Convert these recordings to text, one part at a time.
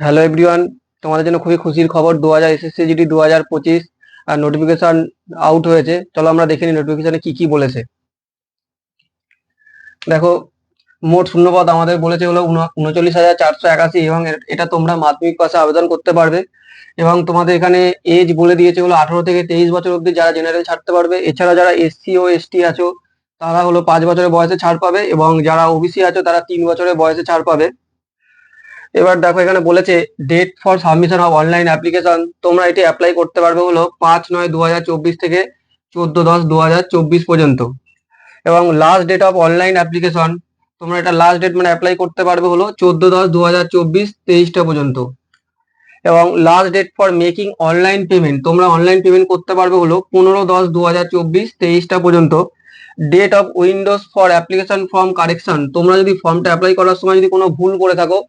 Hello everyone, তোমাদের জন্য খুবই খুশির খবর। 2000 এসএসসি জিডি 2025 আর নোটিফিকেশন আউট হয়েছে। চলো আমরা দেখে নিই নোটিফিকেশনে কি কি বলেছে। দেখো, মোট শূন্যপদ আমাদের বলেছে হলো 39,481 এবং এটা তোমরা মাধ্যমিক পাশে আবেদন করতে পারবে। এবং তোমাদের এখানে এজ বলে দিয়েছে হলো 18 থেকে 23 বছর অবধি যারা জেনারেল ছাড়তে পারবে। এছাড়া যারা এসসি ও এসটি আছো তারা হলো 5 বছরের বয়সে ছাড় পাবে, এবং যারা ওবিসি আছো তারা 3 বছরের বয়সে ছাড় পাবে। এবার দেখো এখানে বলেছে date for submission of online application. তোমরা এটি অ্যাপ্লাই করতে পারবে হলো 5/9/2024 থেকে 14/10/2024 পর্যন্ত। এবং last date of online application, তোমরা এটা লাস্ট ডেট মানে অ্যাপ্লাই করতে পারবে হলো 14/10/2024 23টা পর্যন্ত। এবং last date for making online payment, তোমরা অনলাইন পেমেন্ট করতে পারবে হলো 15/10/2024 23টা পর্যন্ত। Date of windows for application form correction, তোমরা যদি ফর্মটা অ্যাপ্লাই করার সময় যদি কোনো ভুল করে থাকো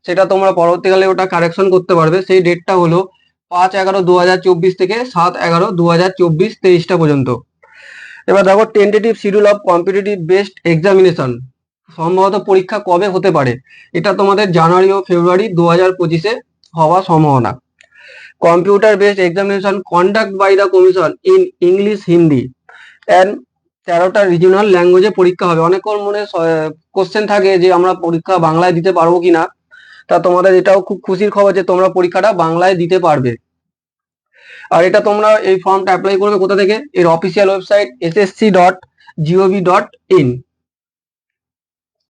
সেটা তোমরা পরবর্তীকালে ওটা কারেকশন করতে পারবে। সেই ডেটটা হলো 5/11/2024 থেকে 7/11/2024 23টা পর্যন্ত। এবার দেখো tentative schedule of competitive based examination, সম্ভবত পরীক্ষা কবে হতে পারে, এটা তোমাদের জানুয়ারি ও ফেব্রুয়ারি 2025-এ হওয়ার সম্ভাবনা। Computer based examination conduct by the commission in English, Hindi and 13টা রিজিওনাল ল্যাঙ্গুয়েজে পরীক্ষা হবে। অনেকের মনে কোশ্চেন থাকে যে আমরা পরীক্ষা বাংলায় দিতে পারবো কিনা। তা তোমাদের এটাও খুব খুশির খবর যে তোমরা পরীক্ষাটা বাংলায় দিতে পারবে। আর এটা তোমরা এই ফর্মটা অ্যাপ্লাই করবে কোথা থেকে? এর অফিসিয়াল ওয়েবসাইট ssc.gov.in।